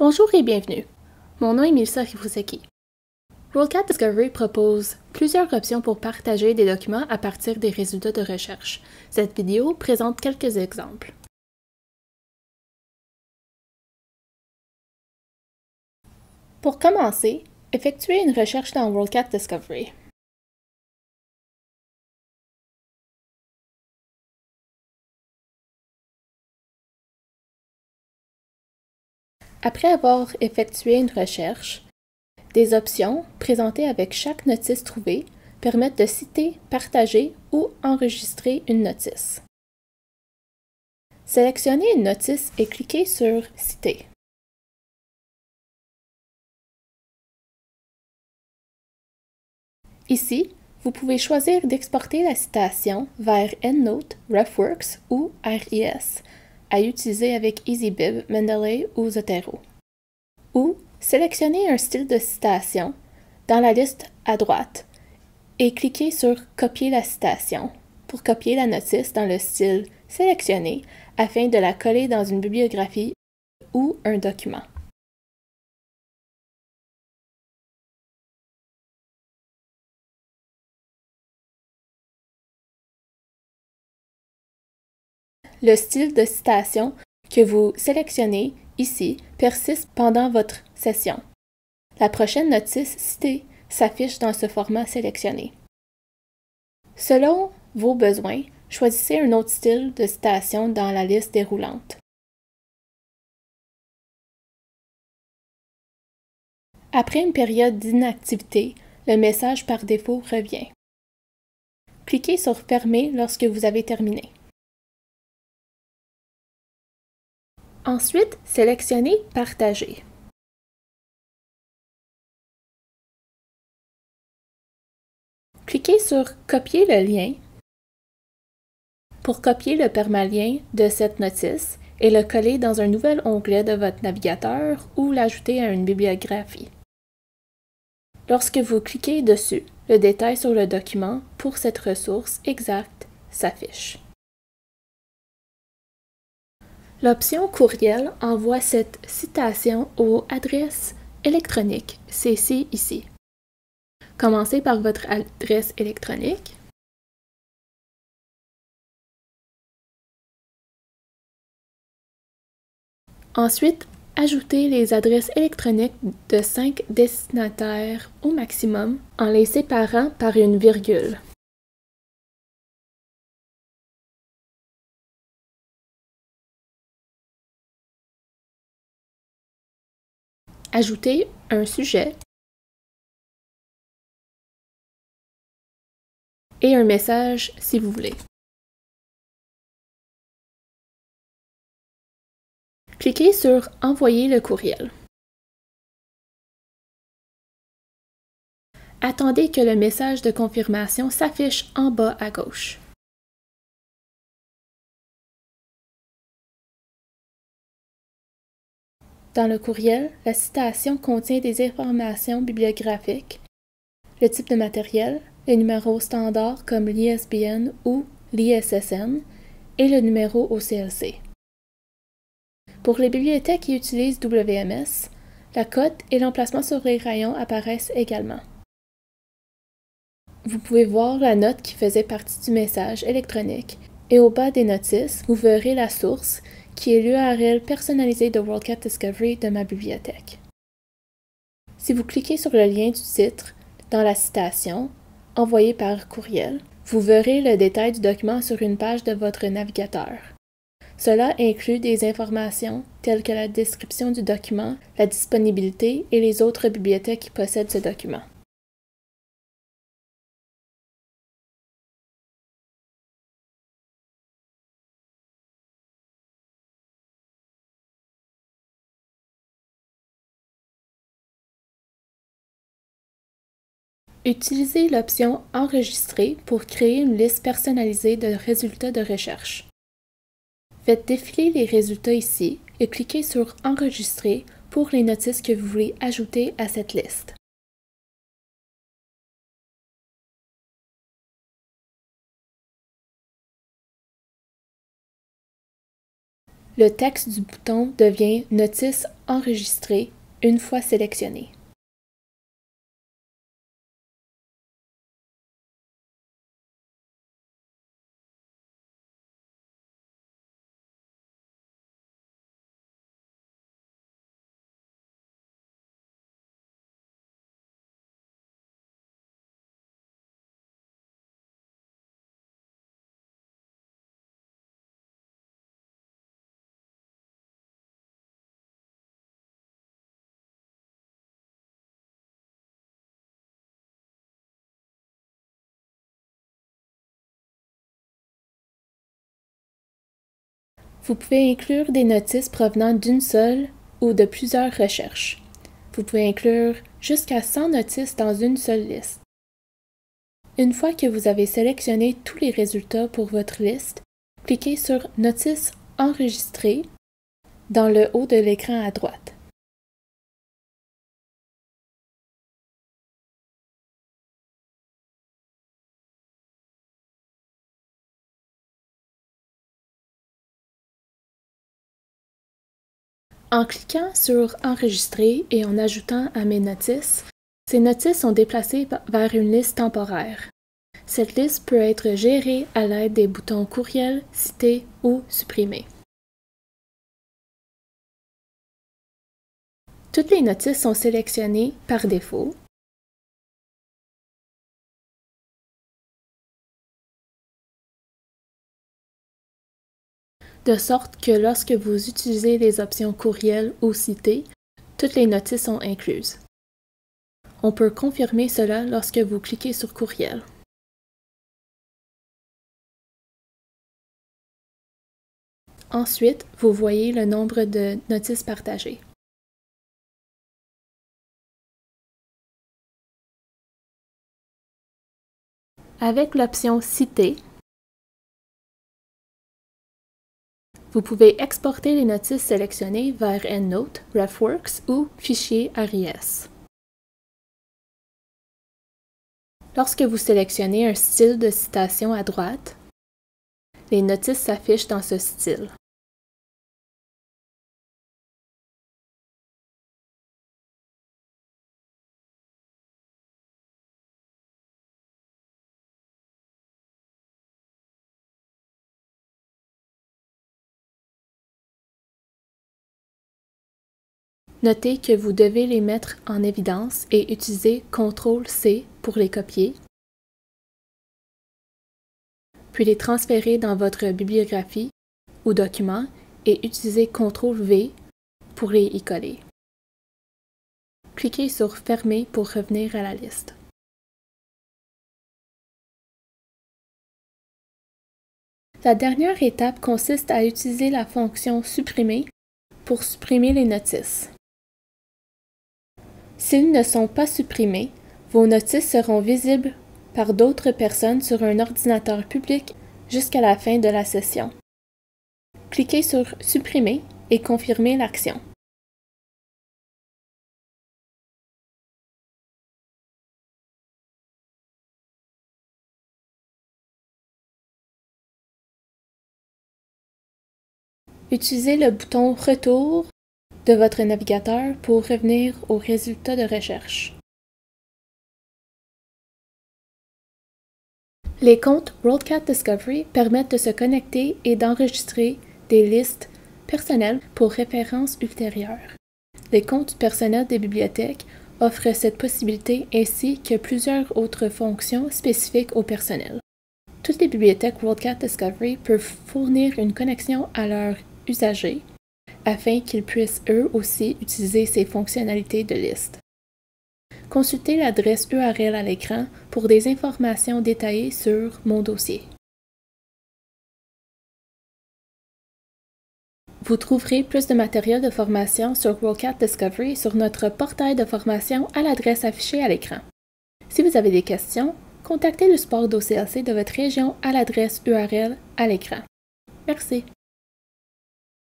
Bonjour et bienvenue. Mon nom est Melissa Rifuseki. WorldCat Discovery propose plusieurs options pour partager des documents à partir des résultats de recherche. Cette vidéo présente quelques exemples. Pour commencer, effectuez une recherche dans WorldCat Discovery. Après avoir effectué une recherche, des options présentées avec chaque notice trouvée permettent de citer, partager ou enregistrer une notice. Sélectionnez une notice et cliquez sur « Citer ». Ici, vous pouvez choisir d'exporter la citation vers EndNote, RefWorks ou RIS, à utiliser avec EasyBib, Mendeley ou Zotero. Ou sélectionnez un style de citation dans la liste à droite et cliquez sur « Copier la citation » pour copier la notice dans le style sélectionné afin de la coller dans une bibliographie ou un document. Le style de citation que vous sélectionnez ici persiste pendant votre session. La prochaine notice citée s'affiche dans ce format sélectionné. Selon vos besoins, choisissez un autre style de citation dans la liste déroulante. Après une période d'inactivité, le message par défaut revient. Cliquez sur « Fermer » lorsque vous avez terminé. Ensuite, sélectionnez « Partager ». Cliquez sur « Copier le lien » pour copier le permalien de cette notice et le coller dans un nouvel onglet de votre navigateur ou l'ajouter à une bibliographie. Lorsque vous cliquez dessus, le détail sur le document pour cette ressource exacte s'affiche. L'option courriel envoie cette citation aux adresses électroniques CC ici. Commencez par votre adresse électronique. Ensuite, ajoutez les adresses électroniques de 5 destinataires au maximum en les séparant par une virgule. Ajoutez un sujet et un message si vous voulez. Cliquez sur « Envoyer le courriel ». Attendez que le message de confirmation s'affiche en bas à gauche. Dans le courriel, la citation contient des informations bibliographiques, le type de matériel, les numéros standards comme l'ISBN ou l'ISSN et le numéro OCLC. Pour les bibliothèques qui utilisent WMS, la cote et l'emplacement sur les rayons apparaissent également. Vous pouvez voir la note qui faisait partie du message électronique et au bas des notices, vous verrez la source qui est l'URL personnalisée de WorldCat Discovery de ma bibliothèque. Si vous cliquez sur le lien du titre dans la citation, envoyée par courriel, vous verrez le détail du document sur une page de votre navigateur. Cela inclut des informations telles que la description du document, la disponibilité et les autres bibliothèques qui possèdent ce document. Utilisez l'option « Enregistrer » pour créer une liste personnalisée de résultats de recherche. Faites défiler les résultats ici et cliquez sur « Enregistrer » pour les notices que vous voulez ajouter à cette liste. Le texte du bouton devient « Notice Enregistrer une fois sélectionné. Vous pouvez inclure des notices provenant d'une seule ou de plusieurs recherches. Vous pouvez inclure jusqu'à 100 notices dans une seule liste. Une fois que vous avez sélectionné tous les résultats pour votre liste, cliquez sur « Notices enregistrées » dans le haut de l'écran à droite. En cliquant sur « Enregistrer » et en ajoutant à mes notices, ces notices sont déplacées vers une liste temporaire. Cette liste peut être gérée à l'aide des boutons Courriel, Citer ou Supprimer. Toutes les notices sont sélectionnées par défaut. De sorte que lorsque vous utilisez les options Courriel ou Citer, toutes les notices sont incluses. On peut confirmer cela lorsque vous cliquez sur Courriel. Ensuite, vous voyez le nombre de notices partagées. Avec l'option Citer, vous pouvez exporter les notices sélectionnées vers EndNote, RefWorks ou fichier RIS. Lorsque vous sélectionnez un style de citation à droite, les notices s'affichent dans ce style. Notez que vous devez les mettre en évidence et utiliser CTRL-C pour les copier, puis les transférer dans votre bibliographie ou document et utiliser CTRL-V pour les y coller. Cliquez sur Fermer pour revenir à la liste. La dernière étape consiste à utiliser la fonction Supprimer pour supprimer les notices. S'ils ne sont pas supprimés, vos notices seront visibles par d'autres personnes sur un ordinateur public jusqu'à la fin de la session. Cliquez sur Supprimer et confirmez l'action. Utilisez le bouton Retour de votre navigateur pour revenir aux résultats de recherche. Les comptes WorldCat Discovery permettent de se connecter et d'enregistrer des listes personnelles pour référence ultérieure. Les comptes personnels des bibliothèques offrent cette possibilité ainsi que plusieurs autres fonctions spécifiques au personnel. Toutes les bibliothèques WorldCat Discovery peuvent fournir une connexion à leurs usagers afin qu'ils puissent eux aussi utiliser ces fonctionnalités de liste. Consultez l'adresse URL à l'écran pour des informations détaillées sur Mon dossier. Vous trouverez plus de matériel de formation sur WorldCat Discovery sur notre portail de formation à l'adresse affichée à l'écran. Si vous avez des questions, contactez le support d'OCLC de votre région à l'adresse URL à l'écran. Merci.